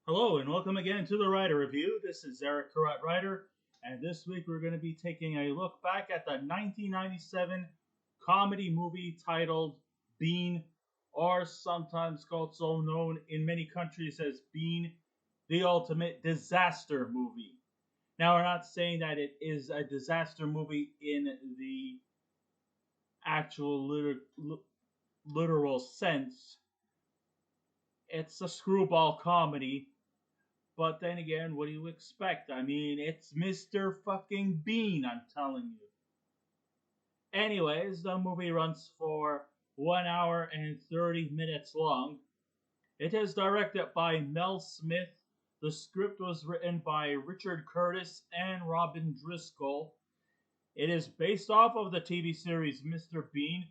Hello and welcome again to the Writer Review. This is Eric Carrot Writer, and this week we're going to be taking a look back at the 1997 comedy movie titled Bean, or sometimes also known in many countries as Bean, the ultimate disaster movie. Now, we're not saying that it is a disaster movie in the actual literal sense. It's a screwball comedy. But then again, what do you expect? I mean, it's Mr. fucking Bean, I'm telling you. Anyways, the movie runs for 1 hour and 30 minutes long. It is directed by Mel Smith. The script was written by Richard Curtis and Robin Driscoll. It is based off of the TV series Mr. Bean,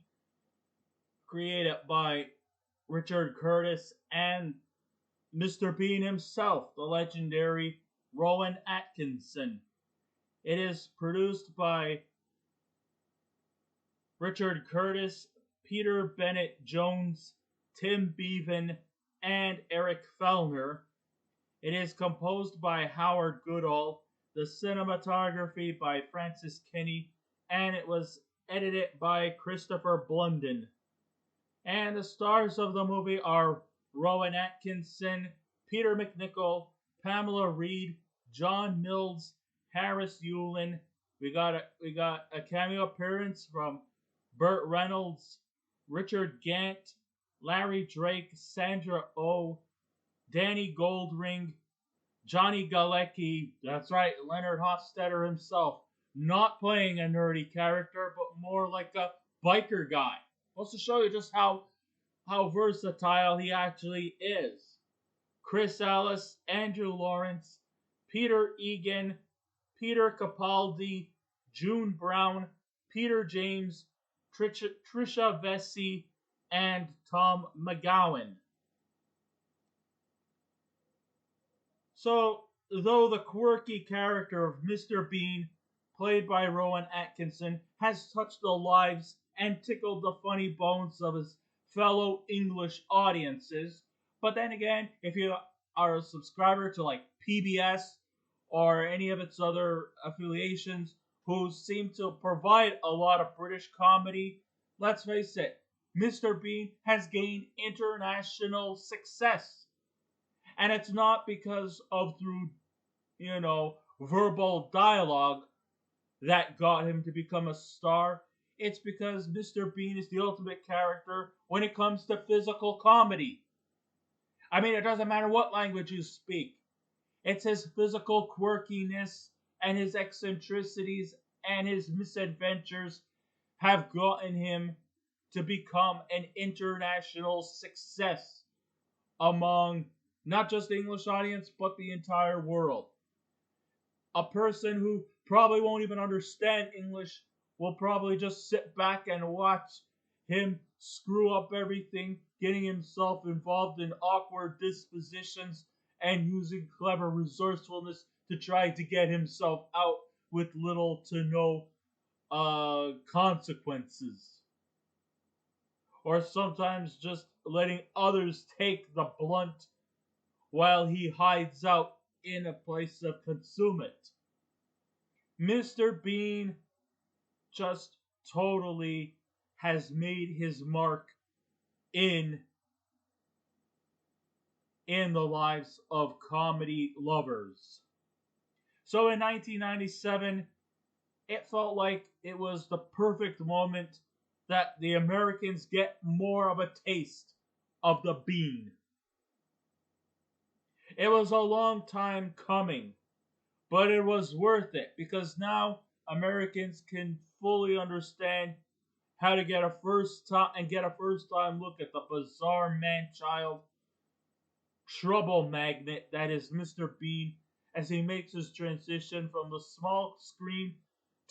created by Richard Curtis and Mr. Bean himself, the legendary Rowan Atkinson. It is produced by Richard Curtis, Peter Bennett Jones, Tim Bevan, and Eric Fellner. It is composed by Howard Goodall, the cinematography by Francis Kinney, and it was edited by Christopher Blunden. And the stars of the movie are Rowan Atkinson, Peter McNichol, Pamela Reed, John Mills, Harris Yulin. We got a cameo appearance from Burt Reynolds, Richard Gant, Larry Drake, Sandra Oh, Danny Goldring, Johnny Galecki. That's right, Leonard Hofstadter himself, not playing a nerdy character, but more like a biker guy. Wants to show you just how versatile he actually is. Chris Ellis, Andrew Lawrence, Peter Egan, Peter Capaldi, June Brown, Peter James, Tricia Vessey, and Tom McGowan. So, though the quirky character of Mr. Bean, played by Rowan Atkinson, has touched the lives and tickled the funny bones of his fellow English audiences, but then again, if you are a subscriber to like PBS or any of its other affiliations who seem to provide a lot of British comedy, let's face it, Mr. Bean has gained international success. And it's not because of through, verbal dialogue that got him to become a star. It's because Mr. Bean is the ultimate character when it comes to physical comedy. I mean, it doesn't matter what language you speak. It's his physical quirkiness and his eccentricities and his misadventures have gotten him to become an international success among not just the English audience, but the entire world. A person who probably won't even understand English will probably just sit back and watch him screw up everything, getting himself involved in awkward dispositions and using clever resourcefulness to try to get himself out with little to no consequences. Or sometimes just letting others take the blunt while he hides out in a place of concealment. Mr. Bean just totally has made his mark in the lives of comedy lovers. So in 1997, it felt like it was the perfect moment that the Americans get more of a taste of the bean. It was a long time coming, but it was worth it because now Americans can fully understand how to get a first time look at the bizarre man child trouble magnet that is Mr. Bean as he makes his transition from the small screen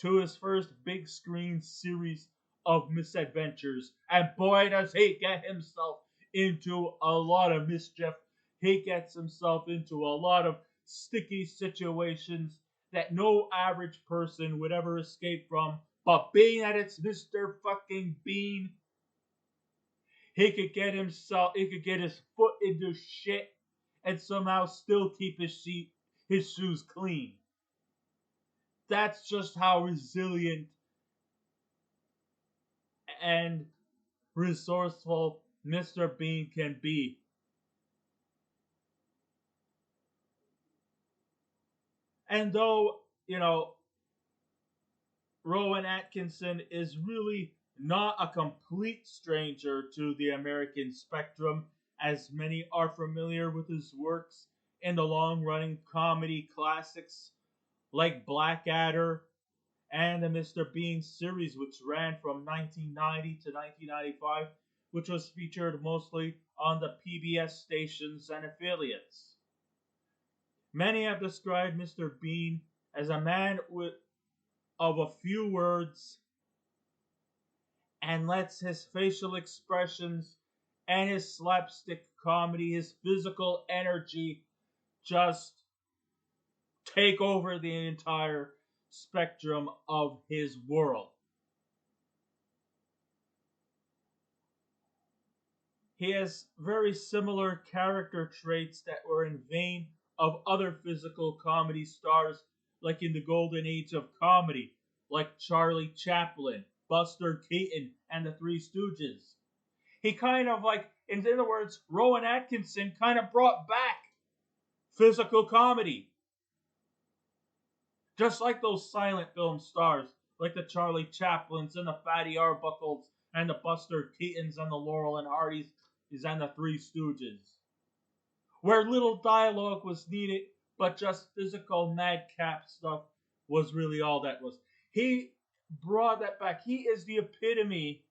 to his first big screen series of misadventures. And boy, does he get himself into a lot of mischief. He gets himself into a lot of sticky situations that no average person would ever escape from. But being that it's Mr. fucking Bean, he could get his foot into shit and somehow still keep his shoes clean. That's just how resilient and resourceful Mr. Bean can be. And though, Rowan Atkinson is really not a complete stranger to the American spectrum, as many are familiar with his works in the long running comedy classics like Blackadder and the Mr. Bean series, which ran from 1990 to 1995, which was featured mostly on the PBS stations and affiliates. Many have described Mr. Bean as a man of a few words and lets his facial expressions and his slapstick comedy, his physical energy, just take over the entire spectrum of his world. He has very similar character traits that were in vein of other physical comedy stars, like in the golden age of comedy, like Charlie Chaplin, Buster Keaton, and the Three Stooges. He kind of like, in other words, Rowan Atkinson kind of brought back physical comedy. Just like those silent film stars, like the Charlie Chaplins and the Fatty Arbuckles and the Buster Keatons and the Laurel and Hardys and the Three Stooges. Where little dialogue was needed, but just physical madcap stuff was really all that was. He brought that back. He is the epitome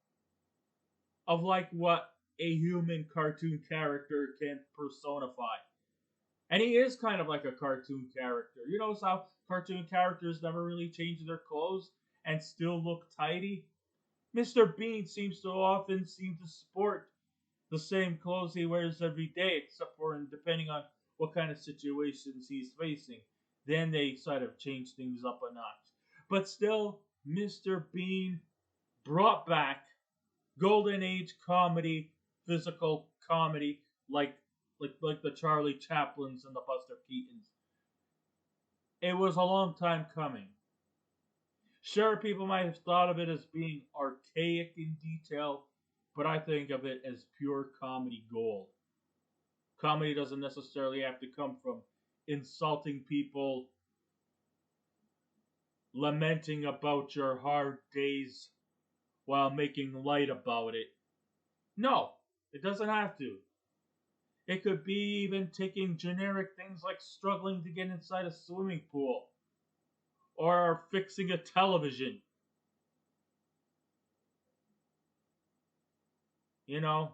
of like what a human cartoon character can personify. And he is kind of like a cartoon character. You know how cartoon characters never really change their clothes and still look tidy? Mr. Bean seems to often seem to sport the same clothes he wears every day, except for depending on what kind of situations he's facing. Then they sort of change things up a notch. But still, Mr. Bean brought back golden age comedy, physical comedy, like the Charlie Chaplins and the Buster Keatons. It was a long time coming. Sure, people might have thought of it as being archaic in detail, but I think of it as pure comedy gold. Comedy doesn't necessarily have to come from insulting people, lamenting about your hard days while making light about it. No, it doesn't have to. It could be even taking generic things like struggling to get inside a swimming pool or fixing a television. You know,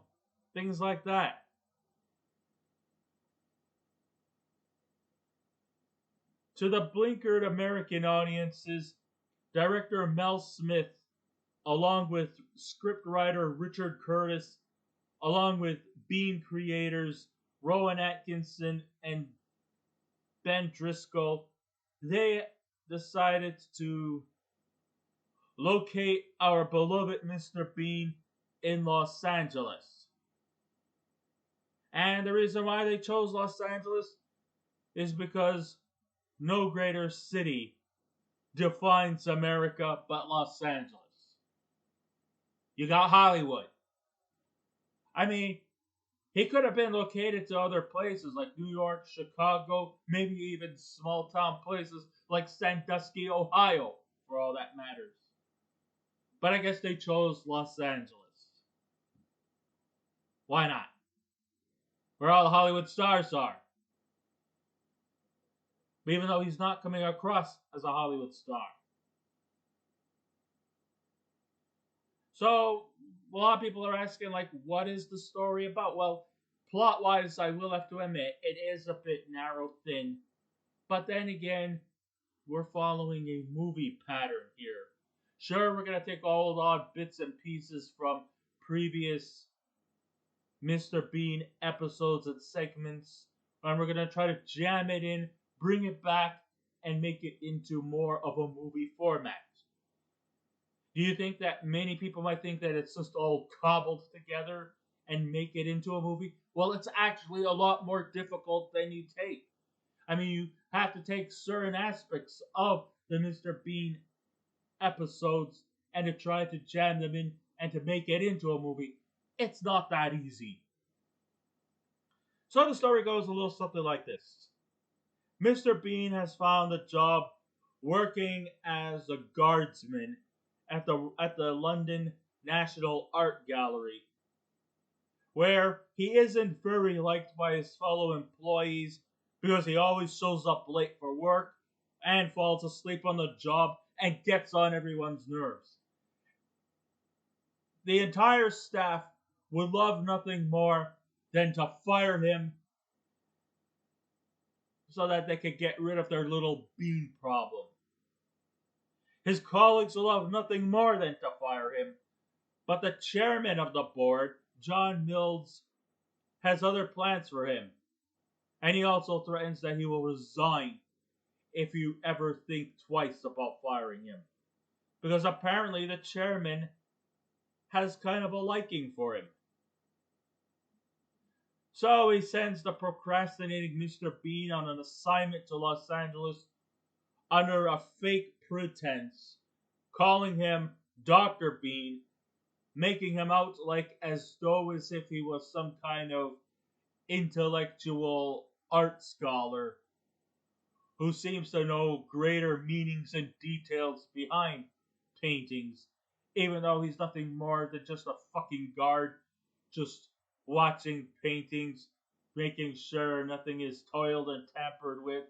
things like that. To the blinkered American audiences, director Mel Smith, along with scriptwriter Richard Curtis, along with Bean creators Rowan Atkinson and Ben Driscoll, they decided to locate our beloved Mr. Bean in Los Angeles. And the reason why they chose Los Angeles is because no greater city defines America but Los Angeles. You got Hollywood. I mean, he could have been located to other places like New York, Chicago, maybe even small town places like Sandusky, Ohio, for all that matters. But I guess they chose Los Angeles. Why not? Where all the Hollywood stars are. But even though he's not coming across as a Hollywood star. So, a lot of people are asking, like, what is the story about? Well, plot-wise, I will have to admit, it is a bit narrow thin. But then again, we're following a movie pattern here. Sure, we're going to take all the odd bits and pieces from previous Mr. Bean episodes and segments, and we're going to try to jam it in, bring it back, and make it into more of a movie format. Do you think that many people might think that it's just all cobbled together and make it into a movie? Well, it's actually a lot more difficult than you take. I mean, you have to take certain aspects of the Mr. Bean episodes and to try to jam them in and to make it into a movie. It's not that easy. So the story goes a little something like this. Mr. Bean has found a job working as a guardsman at the London National Art Gallery, where he isn't very liked by his fellow employees because he always shows up late for work and falls asleep on the job and gets on everyone's nerves. The entire staff would love nothing more than to fire him so that they could get rid of their little bean problem. His colleagues will love nothing more than to fire him, but the chairman of the board, John Mills, has other plans for him, and he also threatens that he will resign if you ever think twice about firing him. Because apparently the chairman has kind of a liking for him. So he sends the procrastinating Mr. Bean on an assignment to Los Angeles under a fake pretense, calling him Dr. Bean, making him out like as though as if he was some kind of intellectual art scholar who seems to know greater meanings and details behind paintings, even though he's nothing more than just a fucking guard, just watching paintings, making sure nothing is toiled and tampered with,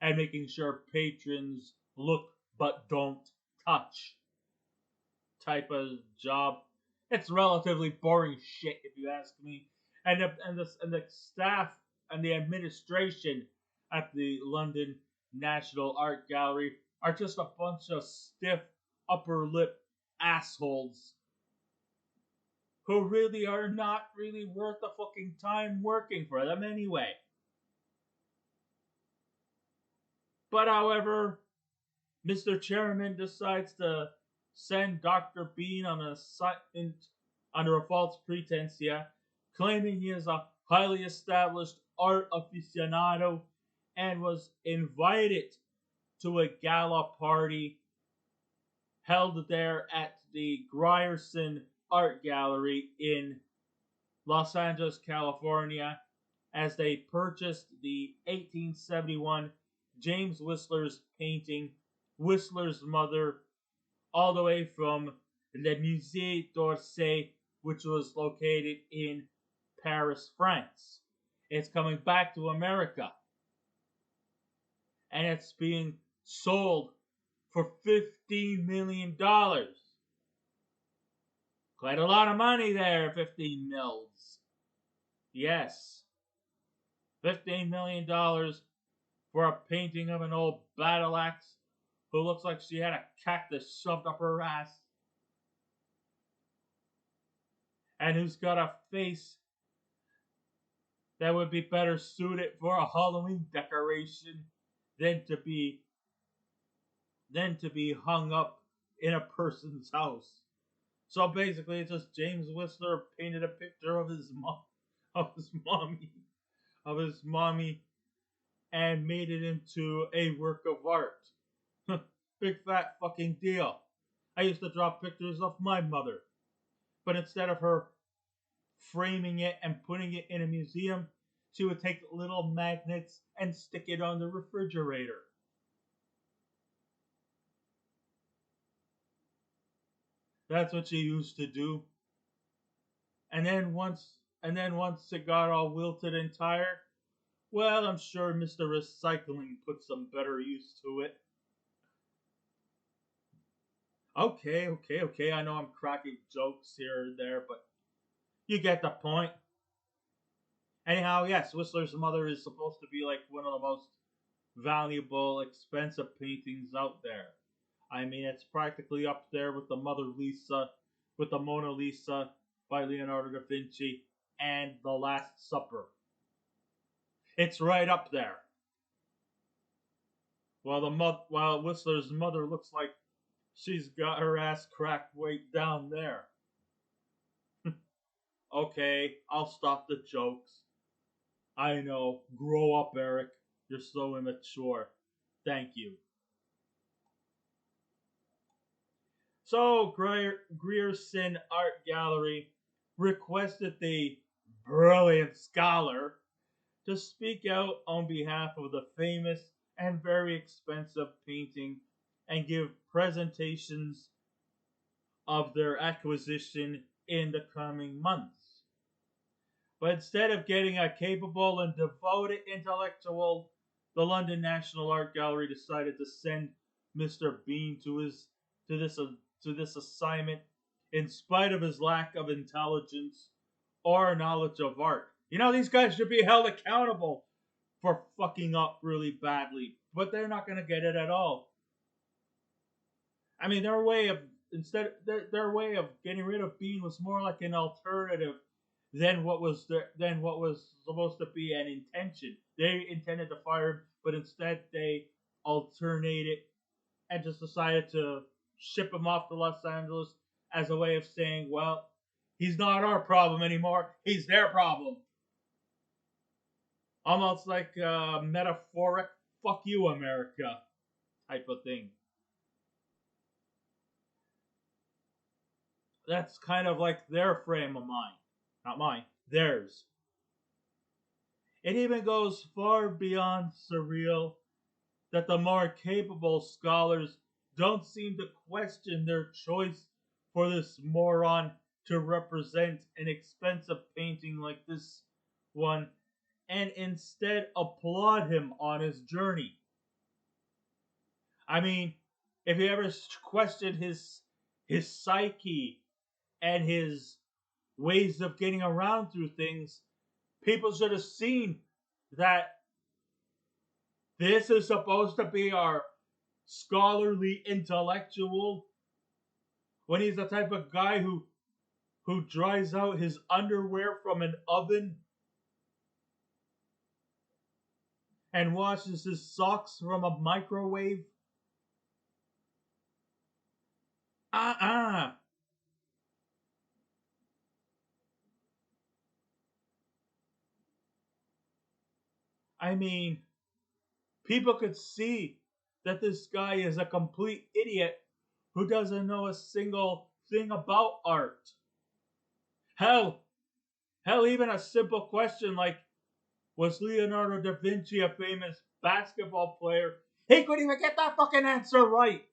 and making sure patrons look but don't touch type of job. It's relatively boring shit, if you ask me. And the staff and the administration at the London National Art Gallery are just a bunch of stiff upper lip assholes who really are not really worth the fucking time working for them anyway. But however, Mr. Chairman decides to send Dr. Bean on an assignment under a false pretense, claiming he is a highly established art aficionado and was invited to a gala party held there at the Grierson Art Gallery in Los Angeles, California, as they purchased the 1871 James Whistler's painting, Whistler's Mother, all the way from Le Musée d'Orsay, which was located in Paris, France. It's coming back to America. And it's being sold for $15 million. Quite a lot of money there, 15 mils. Yes. $15 million for a painting of an old battle axe who looks like she had a cactus shoved up her ass. And who's got a face that would be better suited for a Halloween decoration than to be hung up in a person's house. So basically, it's just James Whistler painted a picture of his mommy, and made it into a work of art. Big fat fucking deal. I used to draw pictures of my mother, but instead of her framing it and putting it in a museum, she would take little magnets and stick it on the refrigerator. That's what she used to do. And then once it got all wilted and tired, well, I'm sure Mr. Recycling put some better use to it. Okay. I know I'm cracking jokes here and there, but you get the point. Anyhow, yes, Whistler's Mother is supposed to be like one of the most valuable, expensive paintings out there. I mean, it's practically up there with the Mona Lisa by Leonardo da Vinci, and The Last Supper. It's right up there. While Whistler's Mother looks like she's got her ass cracked way down there. Okay, I'll stop the jokes. I know. Grow up, Eric. You're so immature. Thank you. So, Grierson Art Gallery requested the brilliant scholar to speak out on behalf of the famous and very expensive painting and give presentations of their acquisition in the coming months. But instead of getting a capable and devoted intellectual, the London National Art Gallery decided to send Mr. Bean to this to this assignment in spite of his lack of intelligence or knowledge of art. You know, these guys should be held accountable for fucking up really badly, but they're not going to get it at all. I mean, their way of getting rid of Bean was more like an alternative than what was supposed to be an intention. They intended to fire him, but instead they alternated and just decided to ship him off to Los Angeles as a way of saying, well, he's not our problem anymore, he's their problem. Almost like a metaphoric fuck you America type of thing. That's kind of like their frame of mind. Not mine, theirs. It even goes far beyond surreal that the more capable scholars don't seem to question their choice for this moron to represent an expensive painting like this one and instead applaud him on his journey. I mean, if you ever questioned his psyche and his ways of getting around through things, people should have seen that this is supposed to be our scholarly intellectual when he's the type of guy who dries out his underwear from an oven and washes his socks from a microwave. Uh-uh. I mean, people could see that this guy is a complete idiot who doesn't know a single thing about art. Hell, even a simple question like, was Leonardo da Vinci a famous basketball player? He couldn't even get that fucking answer right.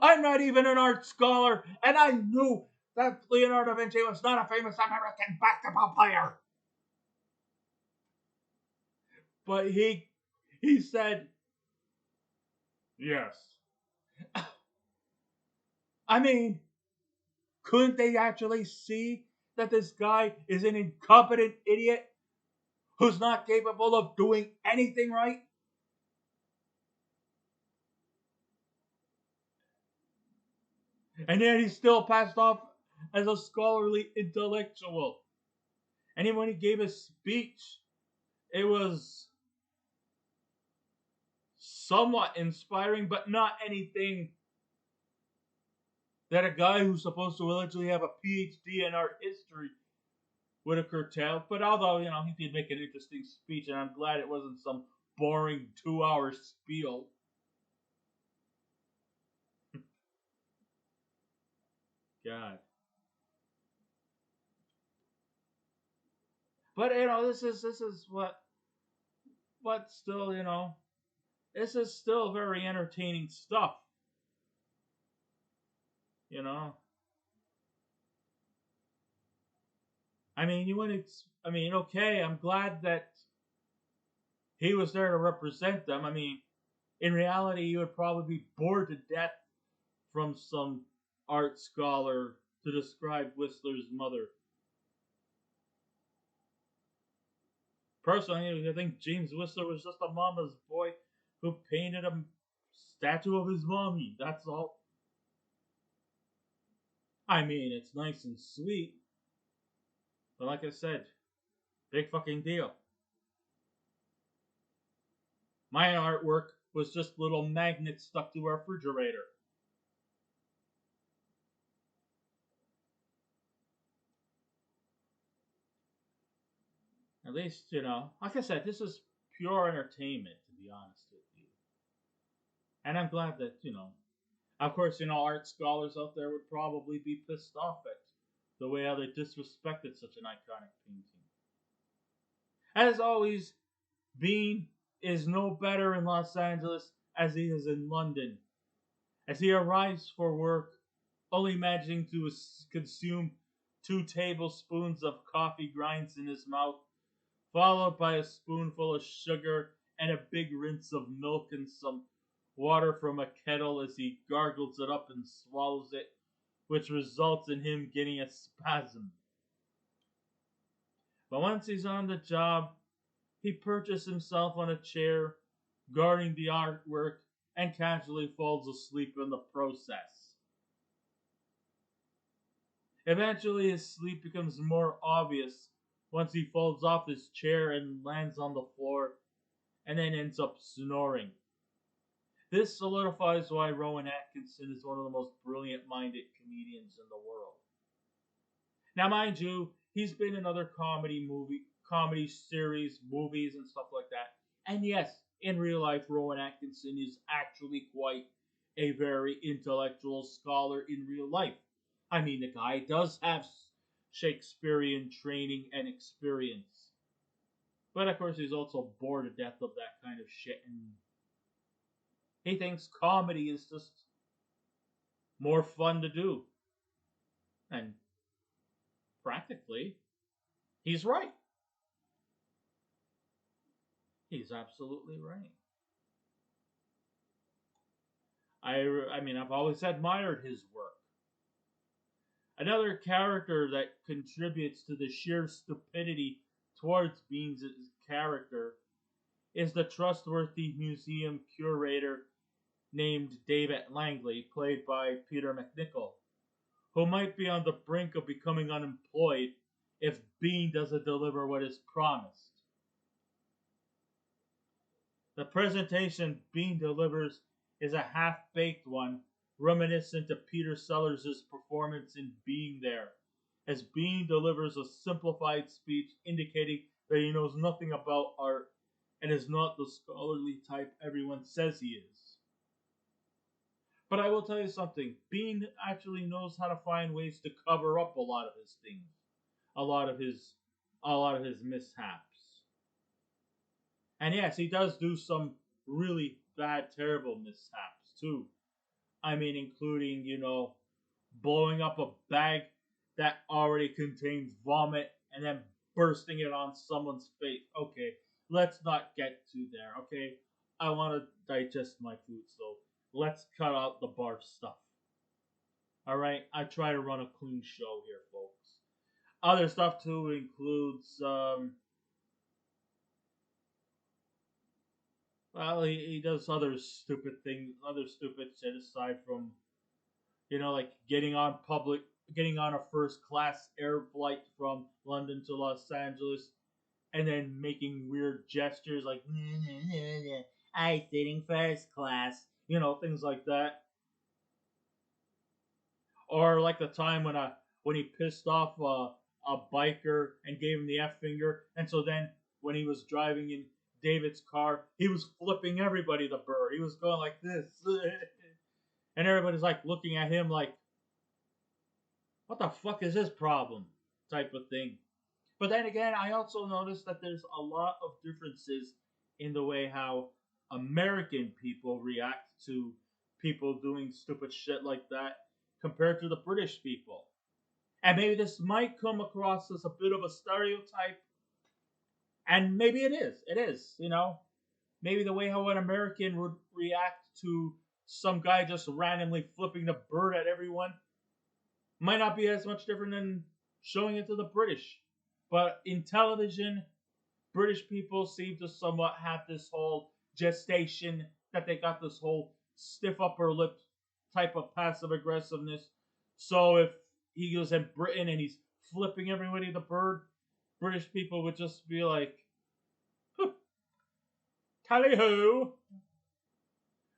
I'm not even an art scholar, and I knew that Leonardo da Vinci was not a famous American basketball player. But he said yes. I mean, couldn't they actually see that this guy is an incompetent idiot who's not capable of doing anything right? And yet he's still passed off as a scholarly intellectual. And even when he gave his speech, it was somewhat inspiring, but not anything that a guy who's supposed to allegedly have a PhD in art history would have curtailed. But although, you know, he did make an interesting speech, and I'm glad it wasn't some boring 2-hour spiel. God. But you know, this is what still, you know, this is still very entertaining stuff. You know, I mean, you wouldn't. I mean, okay, I'm glad that he was there to represent them. I mean, in reality, you would probably be bored to death from some art scholar to describe Whistler's mother. Personally, I think James Whistler was just a mama's boy who painted a statue of his mommy. That's all. I mean, it's nice and sweet, but like I said, big fucking deal. My artwork was just little magnets stuck to a refrigerator. At least, like I said, this is pure entertainment, to be honest with you. And I'm glad that, of course, art scholars out there would probably be pissed off at the way how they disrespected such an iconic painting. As always, Bean is no better in Los Angeles as he is in London. As he arrives for work, only managing to consume 2 tablespoons of coffee grinds in his mouth, followed by a spoonful of sugar and a big rinse of milk and some water from a kettle as he gargles it up and swallows it, which results in him getting a spasm. But once he's on the job, he perches himself on a chair, guarding the artwork, and casually falls asleep in the process. Eventually, his sleep becomes more obvious once he falls off his chair and lands on the floor, and then ends up snoring. This solidifies why Rowan Atkinson is one of the most brilliant minded comedians in the world. Now, mind you, he's been in other comedy series, movies, and stuff like that. And yes, in real life, Rowan Atkinson is actually quite a very intellectual scholar in real life. I mean, the guy does have Shakespearean training and experience. But of course, he's also bored to death of that kind of shit, and he thinks comedy is just more fun to do. And practically, he's right. He's absolutely right. I mean, I've always admired his work. Another character that contributes to the sheer stupidity towards Bean's character is the trustworthy museum curator named David Langley, played by Peter McNichol, who might be on the brink of becoming unemployed if Bean doesn't deliver what is promised. The presentation Bean delivers is a half-baked one, reminiscent of Peter Sellers' performance in Being There, as Bean delivers a simplified speech indicating that he knows nothing about art and is not the scholarly type everyone says he is. But I will tell you something, Bean actually knows how to find ways to cover up a lot of his things, a lot of his mishaps. And yes, he does do some really bad, terrible mishaps too. I mean, including, blowing up a bag that already contains vomit and then bursting it on someone's face. Okay, let's not get to there, okay? I want to digest my food, so let's cut out the barf stuff. Alright, I try to run a clean show here, folks. Other stuff too includes, well, he does other stupid things, other stupid shit aside from, like getting on a first class air flight from London to Los Angeles, and then making weird gestures like, I sitting first class, things like that. Or like the time when he pissed off a biker and gave him the F finger, and so then when he was driving in David's car, he was flipping everybody the bird. He was going like this, and everybody's like looking at him like, "What the fuck is his problem?" type of thing. But then again, I also noticed that there's a lot of differences in the way how American people react to people doing stupid shit like that compared to the British people. And maybe this might come across as a bit of a stereotype, and maybe it is. It is, Maybe the way how an American would react to some guy just randomly flipping the bird at everyone might not be as much different than showing it to the British. But in television, British people seem to somewhat have this whole gestation that they got this whole stiff upper lip type of passive aggressiveness. So if he goes in Britain and he's flipping everybody the bird, British people would just be like, tally ho.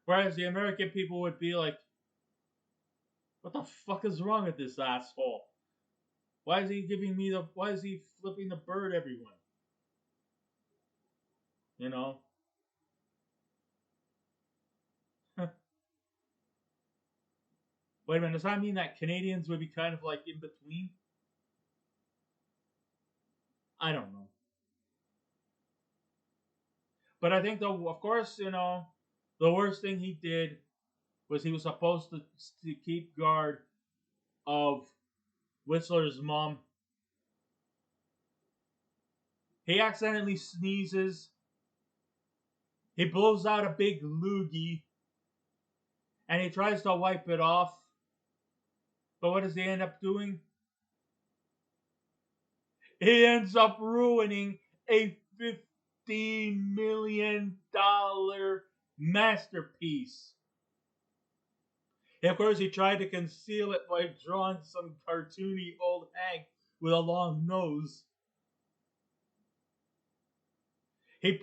Whereas the American people would be like, what the fuck is wrong with this asshole? Why is he flipping the bird, everyone? you know. Wait a minute, does that mean that Canadians would be kind of like in between? I don't know. But I think, though, of course, the worst thing he did was he was supposed to keep guard of Whistler's mom. He accidentally sneezes. He blows out a big loogie. And he tries to wipe it off. But what does he end up doing? He ends up ruining a $15 million masterpiece. Of course, he tried to conceal it by drawing some cartoony old hag with a long nose. He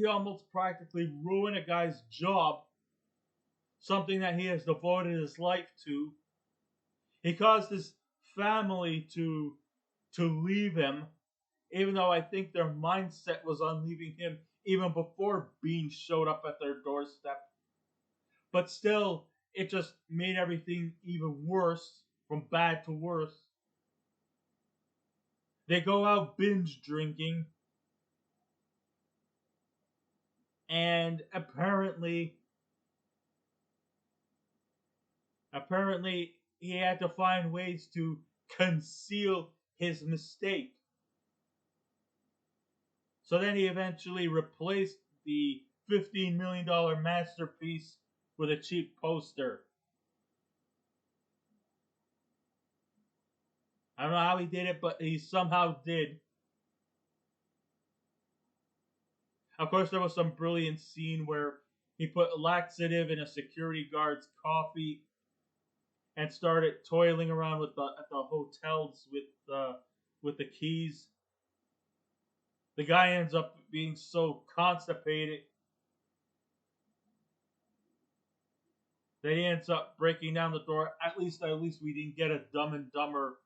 almost practically ruined a guy's job, something that he has devoted his life to. He caused his family to leave him, even though I think their mindset was on leaving him even before Bean showed up at their doorstep. But still, it just made everything even worse, from bad to worse. They go out binge drinking, and apparently he had to find ways to conceal his mistake. So then he eventually replaced the $15 million masterpiece with a cheap poster. I don't know how he did it, but he somehow did. Of course, there was some brilliant scene where he put laxative in a security guard's coffee and started toiling around at the hotels with the keys. The guy ends up being so constipated that he ends up breaking down the door. At least we didn't get a Dumb and Dumber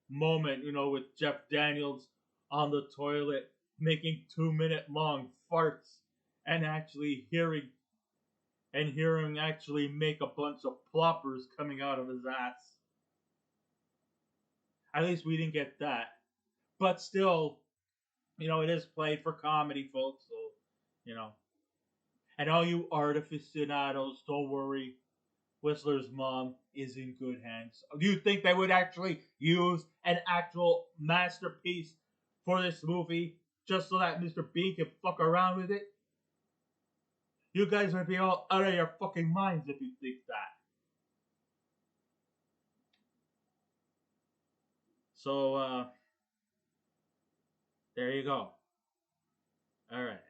moment, with Jeff Daniels on the toilet making 2-minute long farts and actually hearing actually make a bunch of ploppers coming out of his ass. At least we didn't get that. But still, it is played for comedy, folks, so. And all you art aficionados, don't worry. Whistler's mom is in good hands. Do you think they would actually use an actual masterpiece for this movie just so that Mr. Bean can fuck around with it? You guys would be all out of your fucking minds if you think that. So, there you go. Alright.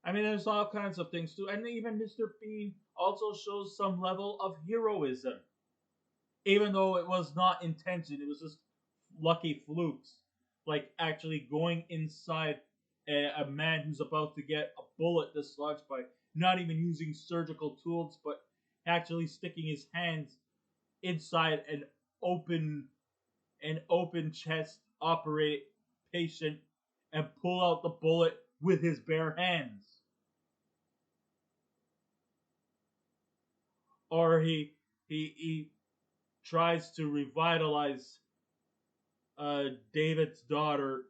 I mean, there's all kinds of things too. And even Mr. Bean also shows some level of heroism. Even though it was not intention, it was just lucky flukes. Like actually going inside a man who's about to get a bullet dislodged by not even using surgical tools, but actually sticking his hands inside an open chest operated patient and pull out the bullet with his bare hands. Or he tries to revitalize David's daughter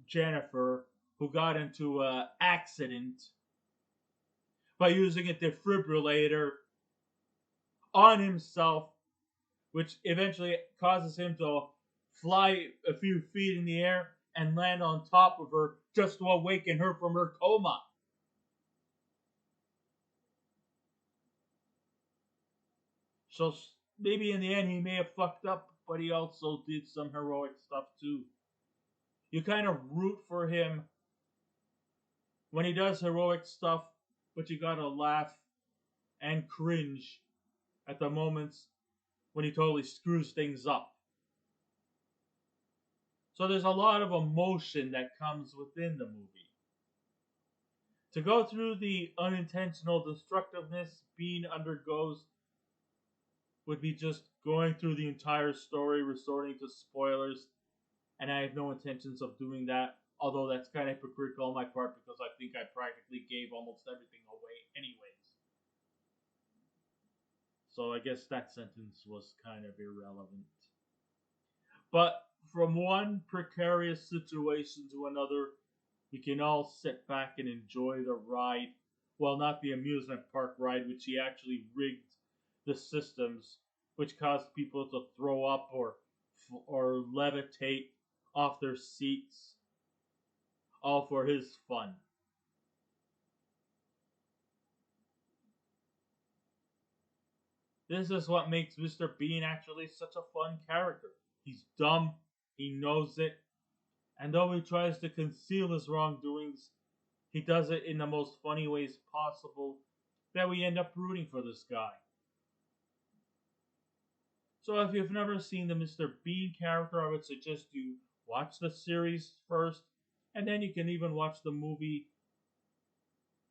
Jennifer, who got into an accident, by using a defibrillator on himself, which eventually causes him to fly a few feet in the air and land on top of her just to awaken her from her coma. So maybe in the end he may have fucked up, but he also did some heroic stuff too. You kind of root for him when he does heroic stuff, but you gotta laugh and cringe at the moments when he totally screws things up. So there's a lot of emotion that comes within the movie. To go through the unintentional destructiveness Bean undergoes would be just going through the entire story, resorting to spoilers. and I have no intentions of doing that. Although that's kind of hypocritical on my part because I think I practically gave almost everything away, anyways. So I guess that sentence was kind of irrelevant. But from one precarious situation to another, we can all sit back and enjoy the ride. Well, not the amusement park ride, which he actually rigged the systems, which caused people to throw up or levitate off their seats, all for his fun. This is what makes Mr. Bean actually such a fun character. He's dumb, he knows it, and though he tries to conceal his wrongdoings, he does it in the most funny ways possible that we end up rooting for this guy. So if you've never seen the Mr. Bean character, I would suggest you watch the series first, and then you can even watch the movie,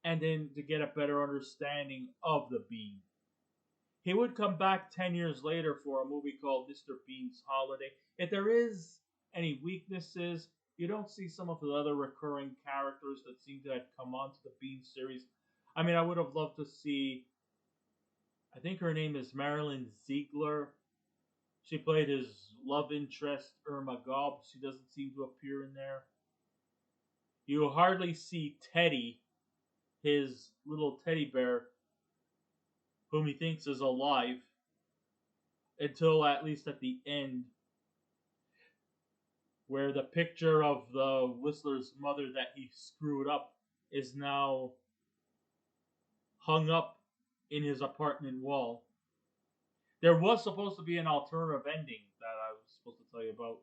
and then to get a better understanding of the Bean. He would come back 10 years later for a movie called Mr. Bean's Holiday. If there is any weaknesses, you don't see some of the other recurring characters that seem to have come onto the Bean series. I mean, I would have loved to see, I think her name is Marilyn Ziegler. She played his love interest, Irma Gobb. She doesn't seem to appear in there. You hardly see Teddy, his little teddy bear, whom he thinks is alive, until at least at the end, where the picture of the Whistler's mother that he screwed up is now hung up in his apartment wall. There was supposed to be an alternative ending that I was supposed to tell you about.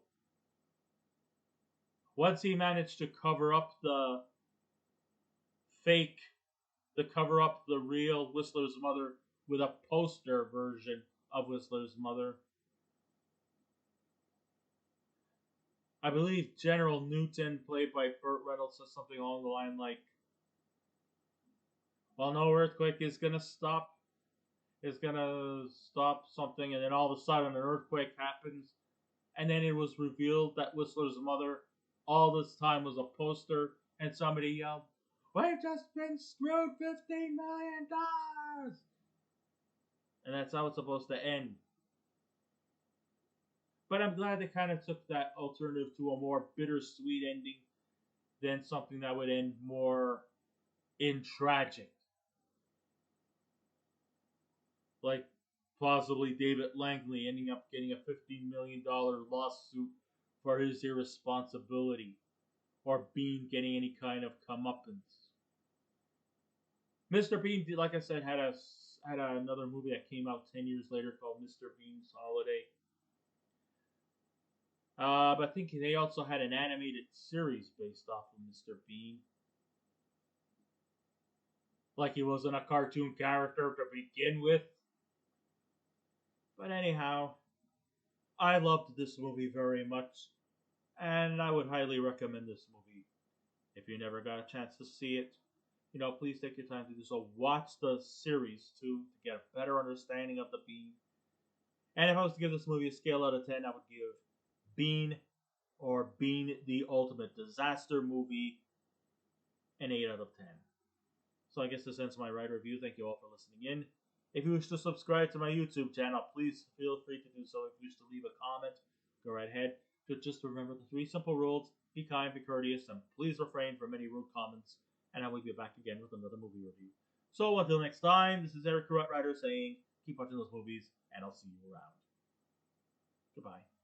Once he managed to cover up fake, cover up the real Whistler's mother with a poster version of Whistler's mother, I believe General Newton, played by Burt Reynolds, says something along the line like, well, no earthquake is gonna stop something, and then all of a sudden an earthquake happens, and then it was revealed that Whistler's mother all this time was a poster, and somebody yelled, "We've just been screwed $15 million!" And that's how it's supposed to end. But I'm glad they kind of took that alternative to a more bittersweet ending than something that would end more in tragic. Like possibly David Langley ending up getting a $15 million lawsuit for his irresponsibility, or Bean getting any kind of comeuppance. Mr. Bean, like I said, had another movie that came out 10 years later called Mr. Bean's Holiday. But I think they also had an animated series based off of Mr. Bean. Like he wasn't a cartoon character to begin with. But anyhow, I loved this movie very much, and I would highly recommend this movie. If you never got a chance to see it, please take your time to do so. Watch the series too to get a better understanding of the Bean. And if I was to give this movie a scale out of 10, I would give Bean the Ultimate Disaster Movie an 8 out of 10. So I guess this ends my ride review. Thank you all for listening in. If you wish to subscribe to my YouTube channel, please feel free to do so. If you wish to leave a comment, go right ahead. But just remember the 3 simple rules: be kind, be courteous, and please refrain from any rude comments. And I will be back again with another movie review. So until next time, this is Eric Correct Rider saying, keep watching those movies, and I'll see you around. Goodbye.